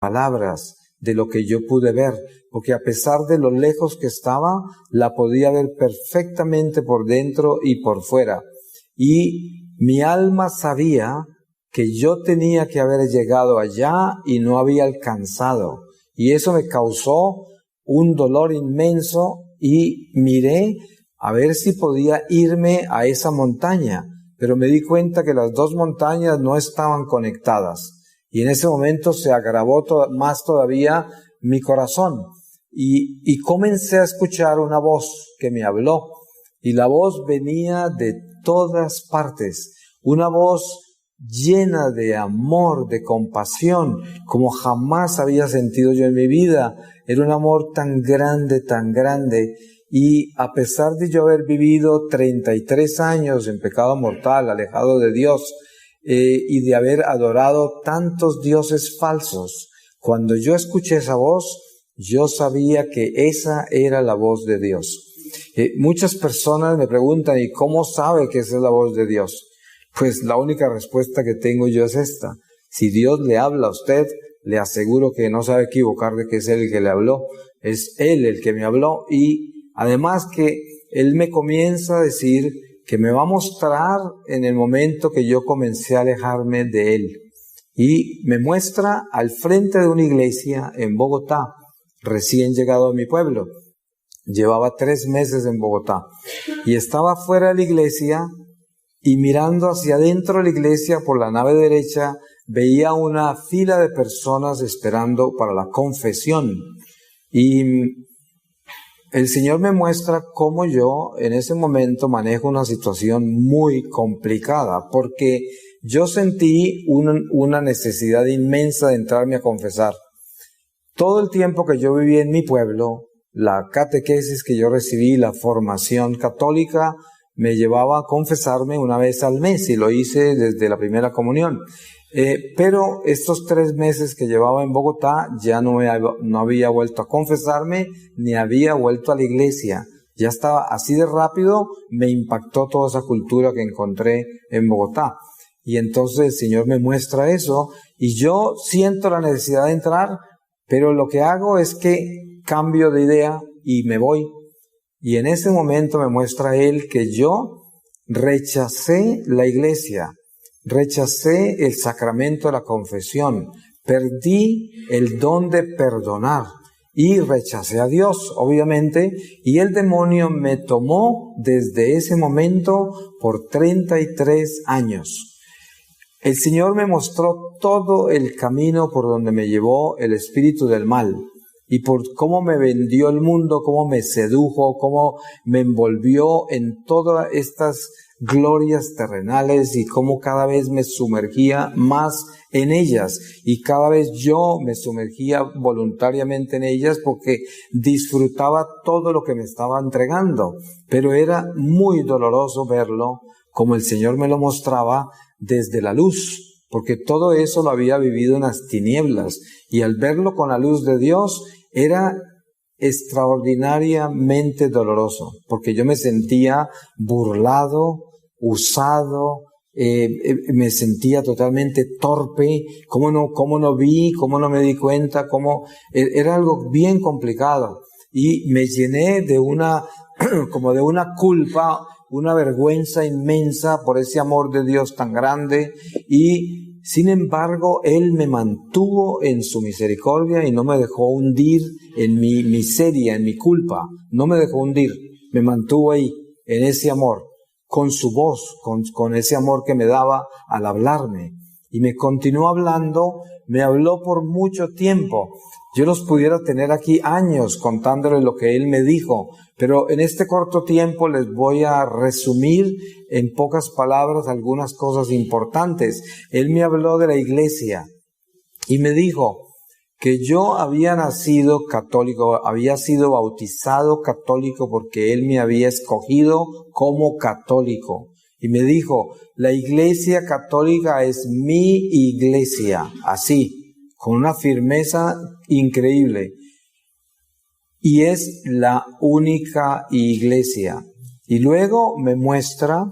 palabras de lo que yo pude ver, porque a pesar de lo lejos que estaba, la podía ver perfectamente por dentro y por fuera. Y mi alma sabía que yo tenía que haber llegado allá y no había alcanzado. Y eso me causó un dolor inmenso y miré a ver si podía irme a esa montaña. Pero me di cuenta que las dos montañas no estaban conectadas. Y en ese momento se agravó más todavía mi corazón. Y comencé a escuchar una voz que me habló. Y la voz venía de todas partes. Una voz llena de amor, de compasión, como jamás había sentido yo en mi vida. Era un amor tan grande, tan grande. Y a pesar de yo haber vivido 33 años en pecado mortal, alejado de Dios, y de haber adorado tantos dioses falsos, cuando yo escuché esa voz, yo sabía que esa era la voz de Dios. Muchas personas me preguntan, ¿y cómo sabe que esa es la voz de Dios? Pues la única respuesta que tengo yo es esta. Si Dios le habla a usted, le aseguro que no se va a equivocar de que es Él el que le habló. Es Él el que me habló, y además que Él me comienza a decir que me va a mostrar en el momento que yo comencé a alejarme de Él. Y me muestra al frente de una iglesia en Bogotá, recién llegado a mi pueblo. Llevaba 3 meses en Bogotá. Y estaba fuera de la iglesia y mirando hacia adentro de la iglesia por la nave derecha, veía una fila de personas esperando para la confesión. Y el Señor me muestra cómo yo en ese momento manejo una situación muy complicada, porque yo sentí una necesidad inmensa de entrarme a confesar. Todo el tiempo que yo viví en mi pueblo, la catequesis que yo recibí, la formación católica, me llevaba a confesarme una vez al mes, y lo hice desde la primera comunión. Pero estos 3 meses que llevaba en Bogotá ya no había vuelto a confesarme, ni había vuelto a la iglesia. Ya estaba así de rápido, me impactó toda esa cultura que encontré en Bogotá. Y entonces el Señor me muestra eso, y yo siento la necesidad de entrar, pero lo que hago es que cambio de idea y me voy. Y en ese momento me muestra Él que yo rechacé la iglesia. Rechacé el sacramento de la confesión, perdí el don de perdonar y rechacé a Dios, obviamente, y el demonio me tomó desde ese momento por 33 años. El Señor me mostró todo el camino por donde me llevó el espíritu del mal, y por cómo me vendió el mundo, cómo me sedujo, cómo me envolvió en todas estas glorias terrenales, y cómo cada vez me sumergía más en ellas, y cada vez yo me sumergía voluntariamente en ellas porque disfrutaba todo lo que me estaba entregando. Pero era muy doloroso verlo como el Señor me lo mostraba desde la luz, porque todo eso lo había vivido en las tinieblas, y al verlo con la luz de Dios era extraordinariamente doloroso, porque yo me sentía burlado, usado, me sentía totalmente torpe. ¿Cómo no vi? ¿Cómo no me di cuenta? Era algo bien complicado, y me llené de como de una culpa, una vergüenza inmensa por ese amor de Dios tan grande. Y sin embargo, Él me mantuvo en su misericordia y no me dejó hundir en mi miseria, en mi culpa. No me dejó hundir, me mantuvo ahí, en ese amor, con su voz, con ese amor que me daba al hablarme. Y me continuó hablando, me habló por mucho tiempo. Yo los pudiera tener aquí años contándoles lo que Él me dijo, pero en este corto tiempo les voy a resumir en pocas palabras algunas cosas importantes. Él me habló de la iglesia y me dijo que yo había nacido católico, había sido bautizado católico porque Él me había escogido como católico. Y me dijo, la iglesia católica es mi iglesia, así, con una firmeza increíble. Y es la única iglesia. Y luego me muestra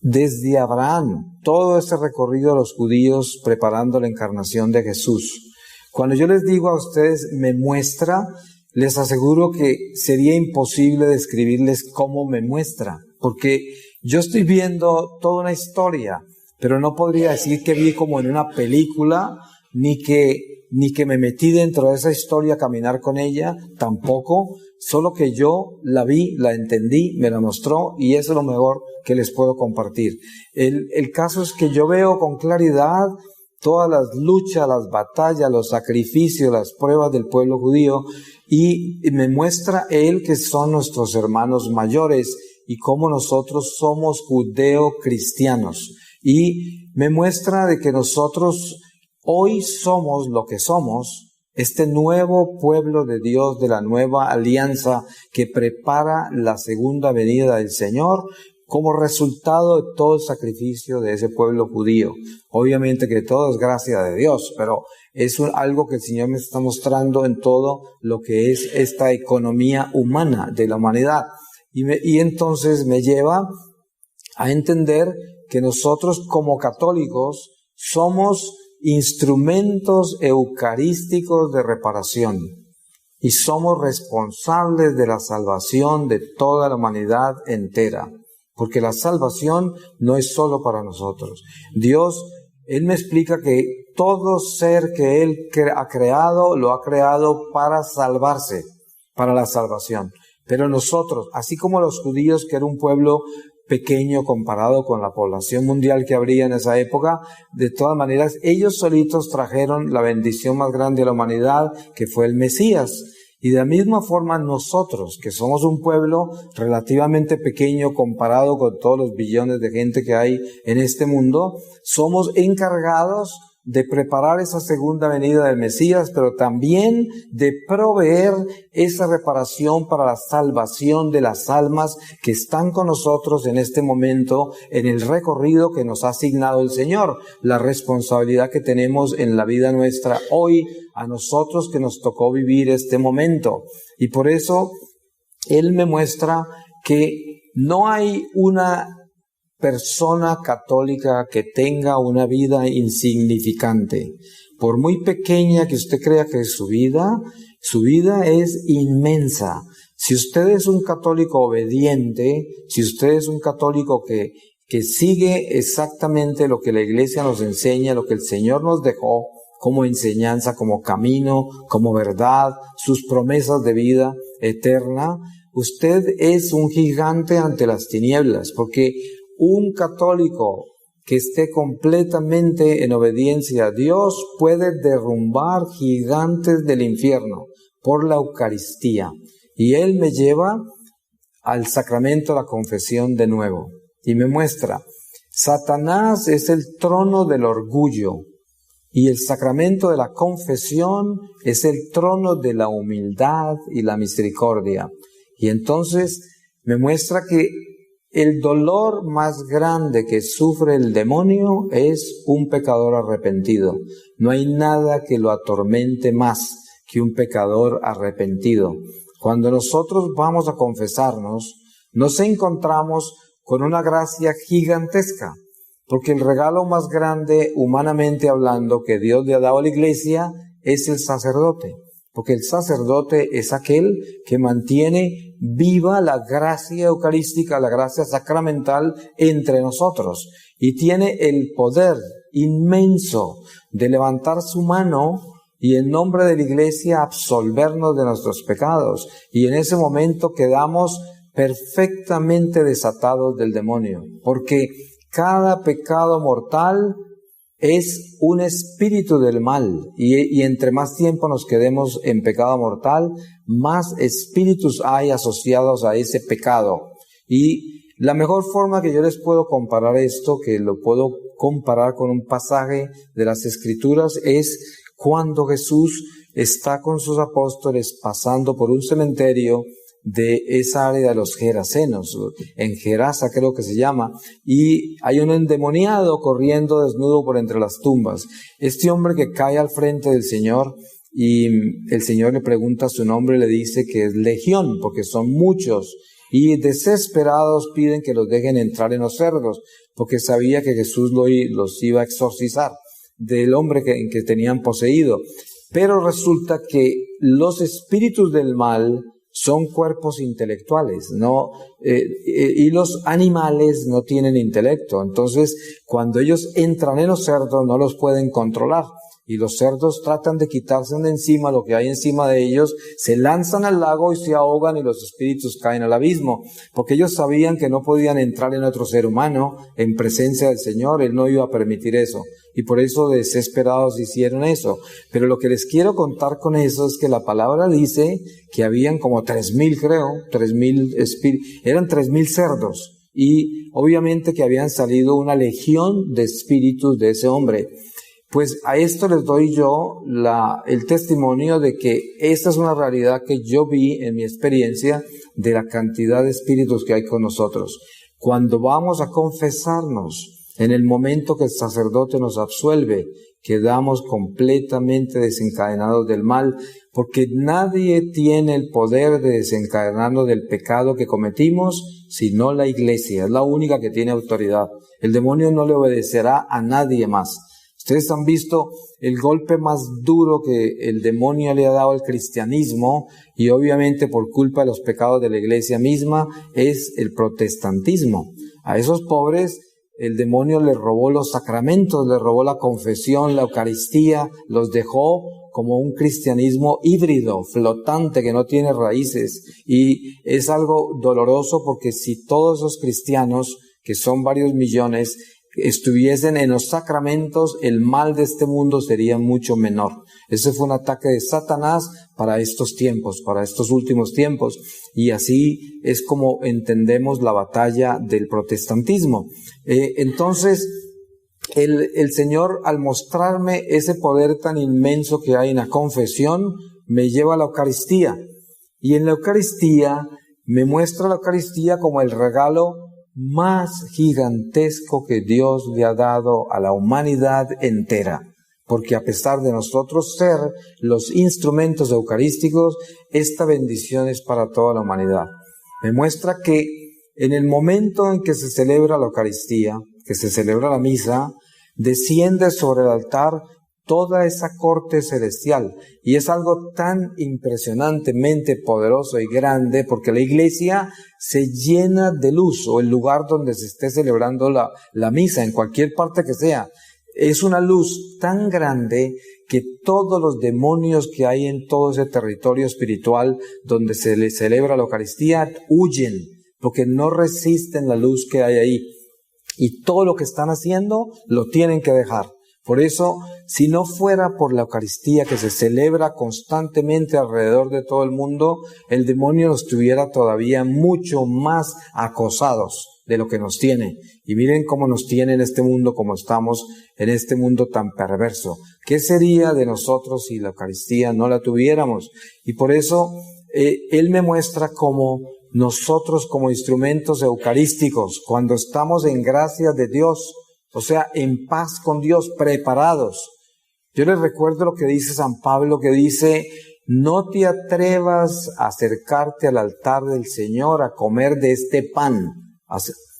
desde Abraham todo ese recorrido de los judíos preparando la encarnación de Jesús. Cuando yo les digo a ustedes, me muestra, les aseguro que sería imposible describirles cómo me muestra, porque yo estoy viendo toda una historia, pero no podría decir que vi como en una película, ni que me metí dentro de esa historia a caminar con ella, tampoco, solo que yo la vi, la entendí, me la mostró, y eso es lo mejor que les puedo compartir. El caso es que yo veo con claridad todas las luchas, las batallas, los sacrificios, las pruebas del pueblo judío, y me muestra él que son nuestros hermanos mayores y cómo nosotros somos judeo-cristianos. Y me muestra de que nosotros hoy somos lo que somos, este nuevo pueblo de Dios, de la nueva alianza que prepara la segunda venida del Señor, como resultado de todo el sacrificio de ese pueblo judío. Obviamente que todo es gracia de Dios, pero es algo que el Señor me está mostrando en todo lo que es esta economía humana de la humanidad. Y entonces me lleva a entender que nosotros como católicos somos instrumentos eucarísticos de reparación y somos responsables de la salvación de toda la humanidad entera. Porque la salvación no es solo para nosotros. Dios, Él me explica que todo ser que Él ha creado, lo ha creado para salvarse, para la salvación. Pero nosotros, así como los judíos, que era un pueblo pequeño comparado con la población mundial que habría en esa época, de todas maneras, ellos solitos trajeron la bendición más grande a la humanidad, que fue el Mesías. Y de la misma forma nosotros, que somos un pueblo relativamente pequeño comparado con todos los billones de gente que hay en este mundo, somos encargados de preparar esa segunda venida del Mesías, pero también de proveer esa reparación para la salvación de las almas que están con nosotros en este momento, en el recorrido que nos ha asignado el Señor, la responsabilidad que tenemos en la vida nuestra hoy, a nosotros que nos tocó vivir este momento. Y por eso Él me muestra que no hay una persona católica que tenga una vida insignificante. Por muy pequeña que usted crea que es su vida es inmensa. Si usted es un católico obediente, si usted es un católico que sigue exactamente lo que la Iglesia nos enseña, lo que el Señor nos dejó como enseñanza, como camino, como verdad, sus promesas de vida eterna, usted es un gigante ante las tinieblas, porque un católico que esté completamente en obediencia a Dios puede derrumbar gigantes del infierno por la Eucaristía. Y Él me lleva al sacramento de la confesión de nuevo y me muestra, Satanás es el trono del orgullo y el sacramento de la confesión es el trono de la humildad y la misericordia. Y entonces me muestra que el dolor más grande que sufre el demonio es un pecador arrepentido. No hay nada que lo atormente más que un pecador arrepentido. Cuando nosotros vamos a confesarnos, nos encontramos con una gracia gigantesca, porque el regalo más grande, humanamente hablando, que Dios le ha dado a la iglesia es el sacerdote. Porque el sacerdote es aquel que mantiene viva la gracia eucarística, la gracia sacramental entre nosotros. Y tiene el poder inmenso de levantar su mano y en nombre de la iglesia absolvernos de nuestros pecados. Y en ese momento quedamos perfectamente desatados del demonio. Porque cada pecado mortal es un espíritu del mal, y entre más tiempo nos quedemos en pecado mortal, más espíritus hay asociados a ese pecado. Y la mejor forma que yo les puedo comparar esto, que lo puedo comparar con un pasaje de las Escrituras, es cuando Jesús está con sus apóstoles pasando por un cementerio de esa área de los Gerasenos, en Gerasa creo que se llama, y hay un endemoniado corriendo desnudo por entre las tumbas. Este hombre que cae al frente del Señor, y el Señor le pregunta su nombre, le dice que es Legión, porque son muchos, y desesperados piden que los dejen entrar en los cerdos, porque sabía que Jesús los iba a exorcizar del hombre que tenían poseído. Pero resulta que los espíritus del mal son cuerpos intelectuales, ¿no? Y los animales no tienen intelecto. Entonces, cuando ellos entran en los cerdos, no los pueden controlar. Y los cerdos tratan de quitarse de encima lo que hay encima de ellos, se lanzan al lago y se ahogan y los espíritus caen al abismo, porque ellos sabían que no podían entrar en otro ser humano en presencia del Señor, Él no iba a permitir eso. Y por eso desesperados hicieron eso. Pero lo que les quiero contar con eso es que la palabra dice que habían como 3,000, creo, 3,000 espíritus, eran 3,000 cerdos. Y obviamente que habían salido una legión de espíritus de ese hombre. Pues a esto les doy yo el testimonio de que esta es una realidad que yo vi en mi experiencia de la cantidad de espíritus que hay con nosotros. Cuando vamos a confesarnos, en el momento que el sacerdote nos absuelve, quedamos completamente desencadenados del mal, porque nadie tiene el poder de desencadenarnos del pecado que cometimos, sino la iglesia. Es la única que tiene autoridad. El demonio no le obedecerá a nadie más. Ustedes han visto el golpe más duro que el demonio le ha dado al cristianismo, y obviamente por culpa de los pecados de la iglesia misma, es el protestantismo. A esos pobres el demonio les robó los sacramentos, les robó la confesión, la Eucaristía, los dejó como un cristianismo híbrido, flotante, que no tiene raíces. Y es algo doloroso, porque si todos esos cristianos, que son varios millones, estuviesen en los sacramentos, el mal de este mundo sería mucho menor. Ese fue un ataque de Satanás para estos tiempos, para estos últimos tiempos. Y así es como entendemos la batalla del protestantismo. Entonces, el Señor, al mostrarme ese poder tan inmenso que hay en la confesión, me lleva a la Eucaristía. Y en la Eucaristía, me muestra la Eucaristía como el regalo más gigantesco que Dios le ha dado a la humanidad entera. Porque a pesar de nosotros ser los instrumentos eucarísticos, esta bendición es para toda la humanidad. Me muestra que en el momento en que se celebra la Eucaristía, que se celebra la misa, desciende sobre el altar toda esa corte celestial. Y es algo tan impresionantemente poderoso y grande, porque la iglesia se llena de luz, o el lugar donde se esté celebrando la misa, en cualquier parte que sea. Es una luz tan grande que todos los demonios que hay en todo ese territorio espiritual donde se le celebra la Eucaristía huyen, porque no resisten la luz que hay ahí. Y todo lo que están haciendo lo tienen que dejar. Por eso, si no fuera por la Eucaristía que se celebra constantemente alrededor de todo el mundo, el demonio nos tuviera todavía mucho más acosados de lo que nos tiene. Y miren cómo nos tiene en este mundo, como estamos en este mundo tan perverso. ¿Qué sería de nosotros si la Eucaristía no la tuviéramos? Y por eso, Él me muestra cómo nosotros, como instrumentos eucarísticos, cuando estamos en gracia de Dios, o sea, en paz con Dios, preparados. Yo les recuerdo lo que dice San Pablo, que dice: no te atrevas a acercarte al altar del Señor a comer de este pan,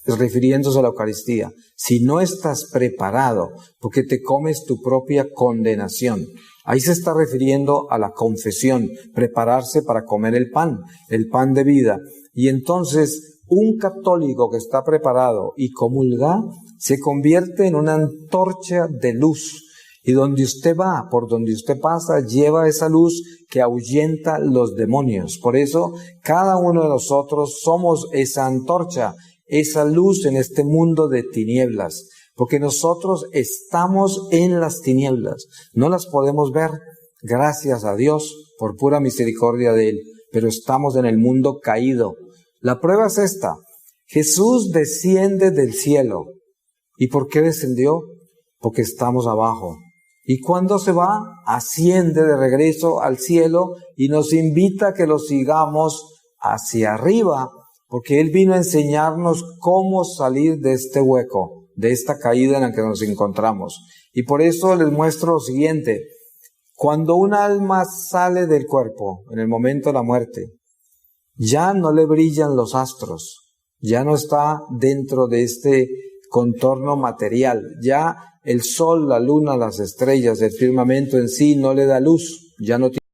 refiriéndose a la Eucaristía, si no estás preparado, porque te comes tu propia condenación. Ahí se está refiriendo a la confesión, prepararse para comer el pan de vida. Y entonces, un católico que está preparado y comulga, se convierte en una antorcha de luz. Y donde usted va, por donde usted pasa, lleva esa luz que ahuyenta los demonios. Por eso, cada uno de nosotros somos esa antorcha, esa luz en este mundo de tinieblas. Porque nosotros estamos en las tinieblas. No las podemos ver, gracias a Dios, por pura misericordia de Él. Pero estamos en el mundo caído. La prueba es esta: Jesús desciende del cielo. ¿Y por qué descendió? Porque estamos abajo. Y cuando se va, asciende de regreso al cielo y nos invita a que lo sigamos hacia arriba, porque Él vino a enseñarnos cómo salir de este hueco, de esta caída en la que nos encontramos. Y por eso les muestro lo siguiente: cuando un alma sale del cuerpo, en el momento de la muerte, ya no le brillan los astros, ya no está dentro de este contorno material, ya el sol, la luna, las estrellas, el firmamento en sí no le da luz, ya no tiene